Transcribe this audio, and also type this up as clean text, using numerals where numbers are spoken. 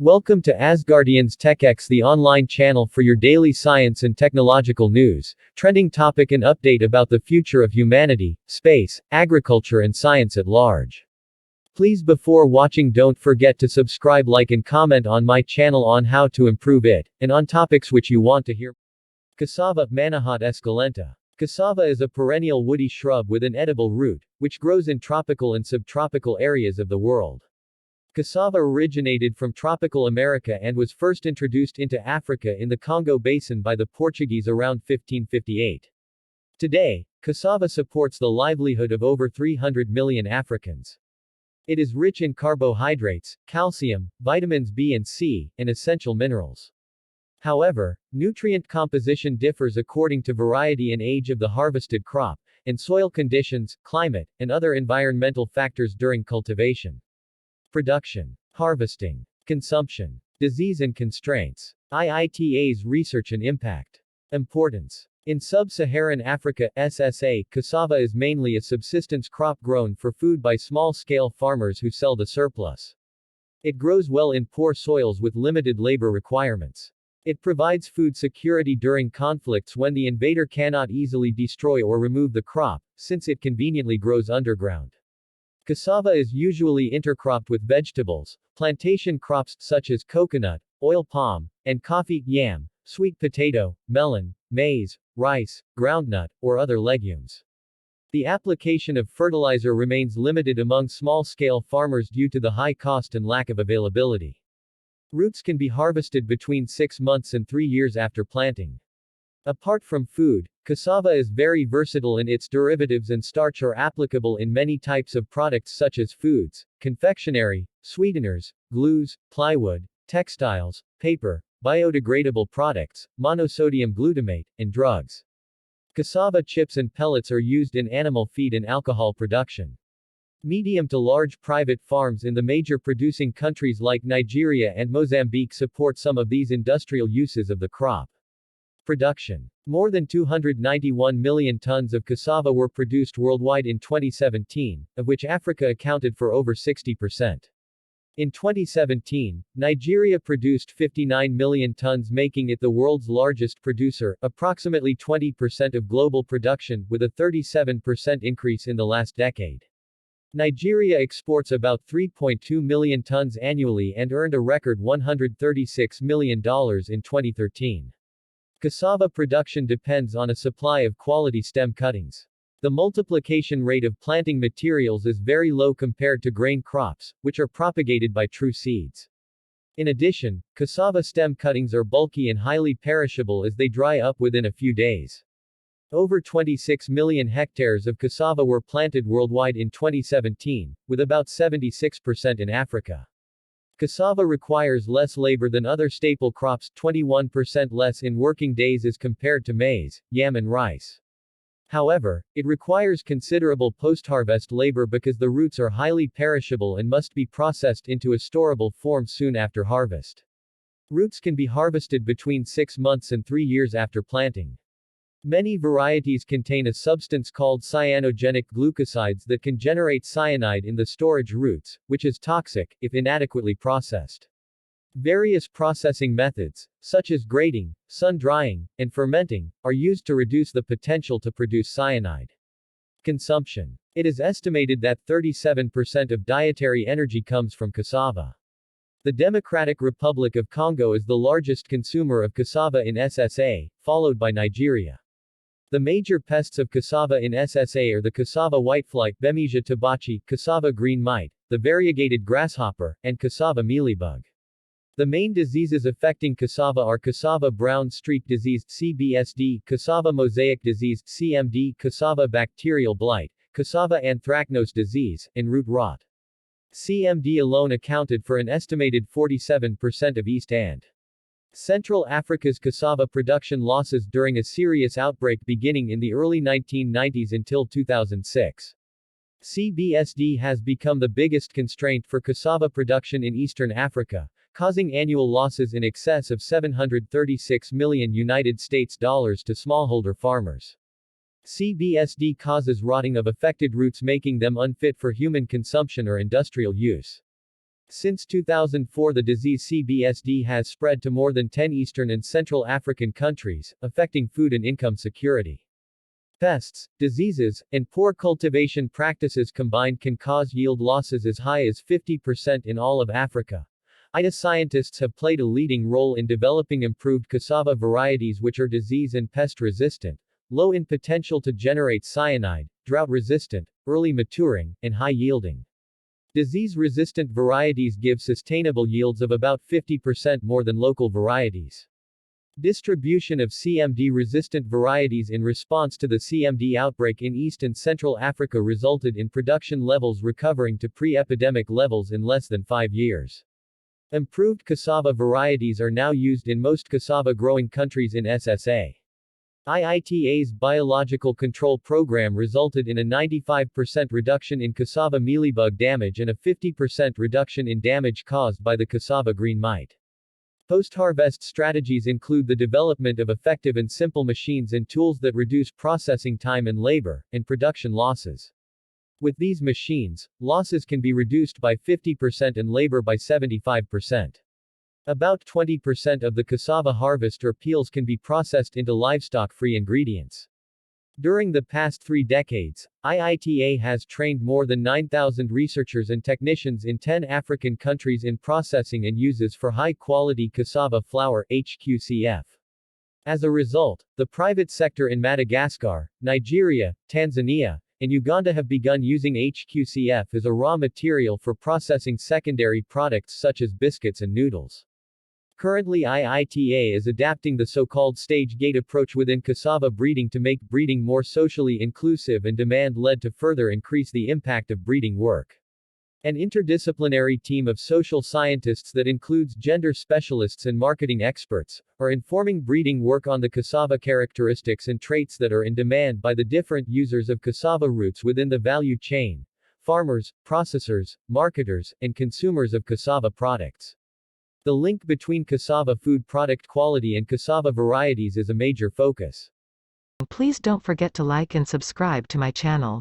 Welcome to Asgardians TechX, the online channel for your daily science and technological news, trending topic and update about the future of humanity, space, agriculture and science at large. Please before watching don't forget to subscribe, like and comment on my channel on how to improve it, and on topics which you want to hear. Cassava, Manihot esculenta. Cassava is a perennial woody shrub with an edible root, which grows in tropical and subtropical areas of the world. Cassava originated from tropical America and was first introduced into Africa in the Congo Basin by the Portuguese around 1558. Today, cassava supports the livelihood of over 300 million Africans. It is rich in carbohydrates, calcium, vitamins B and C, and essential minerals. However, nutrient composition differs according to variety and age of the harvested crop, and soil conditions, climate, and other environmental factors during cultivation. Production, harvesting, consumption, disease and constraints. IITA's research and impact. Importance. In sub-Saharan Africa, SSA, cassava is mainly a subsistence crop grown for food by small-scale farmers who sell the surplus. It grows well in poor soils with limited labor requirements. It provides food security during conflicts when the invader cannot easily destroy or remove the crop, since it conveniently grows underground. Cassava is usually intercropped with vegetables, plantation crops such as coconut, oil palm, and coffee, yam, sweet potato, melon, maize, rice, groundnut, or other legumes. The application of fertilizer remains limited among small-scale farmers due to the high cost and lack of availability. Roots can be harvested between 6 months and 3 years after planting. Apart from food, cassava is very versatile and its derivatives and starch are applicable in many types of products such as foods, confectionery, sweeteners, glues, plywood, textiles, paper, biodegradable products, monosodium glutamate, and drugs. Cassava chips and pellets are used in animal feed and alcohol production. Medium to large private farms in the major producing countries like Nigeria and Mozambique support some of these industrial uses of the crop. Production. More than 291 million tons of cassava were produced worldwide in 2017, of which Africa accounted for over 60%. In 2017, Nigeria produced 59 million tons, making it the world's largest producer, approximately 20% of global production, with a 37% increase in the last decade. Nigeria exports about 3.2 million tons annually and earned a record $136 million in 2013. Cassava production depends on a supply of quality stem cuttings. The multiplication rate of planting materials is very low compared to grain crops, which are propagated by true seeds. In addition, cassava stem cuttings are bulky and highly perishable as they dry up within a few days. Over 26 million hectares of cassava were planted worldwide in 2017, with about 76% in Africa. Cassava requires less labor than other staple crops, 21% less in working days as compared to maize, yam and rice. However, it requires considerable post-harvest labor because the roots are highly perishable and must be processed into a storable form soon after harvest. Roots can be harvested between 6 months and 3 years after planting. Many varieties contain a substance called cyanogenic glucosides that can generate cyanide in the storage roots, which is toxic, if inadequately processed. Various processing methods, such as grading, sun-drying, and fermenting, are used to reduce the potential to produce cyanide. Consumption. It is estimated that 37% of dietary energy comes from cassava. The Democratic Republic of Congo is the largest consumer of cassava in SSA, followed by Nigeria. The major pests of cassava in SSA are the cassava whitefly, Bemisia tabaci, cassava green mite, the variegated grasshopper, and cassava mealybug. The main diseases affecting cassava are cassava brown streak disease, CBSD, cassava mosaic disease, CMD, cassava bacterial blight, cassava anthracnose disease, and root rot. CMD alone accounted for an estimated 47% of East and Central Africa's cassava production losses during a serious outbreak beginning in the early 1990s until 2006. CBSD has become the biggest constraint for cassava production in Eastern Africa, causing annual losses in excess of 736 million United States dollars to smallholder farmers. CBSD causes rotting of affected roots, making them unfit for human consumption or industrial use. Since 2004, the disease CBSD has spread to more than 10 Eastern and Central African countries, affecting food and income security. Pests, diseases, and poor cultivation practices combined can cause yield losses as high as 50% in all of Africa. IDA scientists have played a leading role in developing improved cassava varieties which are disease and pest resistant, low in potential to generate cyanide, drought resistant, early maturing, and high yielding. Disease-resistant varieties give sustainable yields of about 50% more than local varieties. Distribution of CMD-resistant varieties in response to the CMD outbreak in East and Central Africa resulted in production levels recovering to pre-epidemic levels in less than 5 years. Improved cassava varieties are now used in most cassava-growing countries in SSA. IITA's biological control program resulted in a 95% reduction in cassava mealybug damage and a 50% reduction in damage caused by the cassava green mite. Post-harvest strategies include the development of effective and simple machines and tools that reduce processing time and labor, and production losses. With these machines, losses can be reduced by 50% and labor by 75%. About 20% of the cassava harvest or peels can be processed into livestock-free ingredients. During the past 3 decades, IITA has trained more than 9,000 researchers and technicians in 10 African countries in processing and uses for high-quality cassava flour (HQCF). As a result, the private sector in Madagascar, Nigeria, Tanzania, and Uganda have begun using HQCF as a raw material for processing secondary products such as biscuits and noodles. Currently, IITA is adapting the so-called stage gate approach within cassava breeding to make breeding more socially inclusive and demand-led to further increase the impact of breeding work. An interdisciplinary team of social scientists that includes gender specialists and marketing experts are informing breeding work on the cassava characteristics and traits that are in demand by the different users of cassava roots within the value chain: farmers, processors, marketers, and consumers of cassava products. The link between cassava food product quality and cassava varieties is a major focus. Please don't forget to like and subscribe to my channel.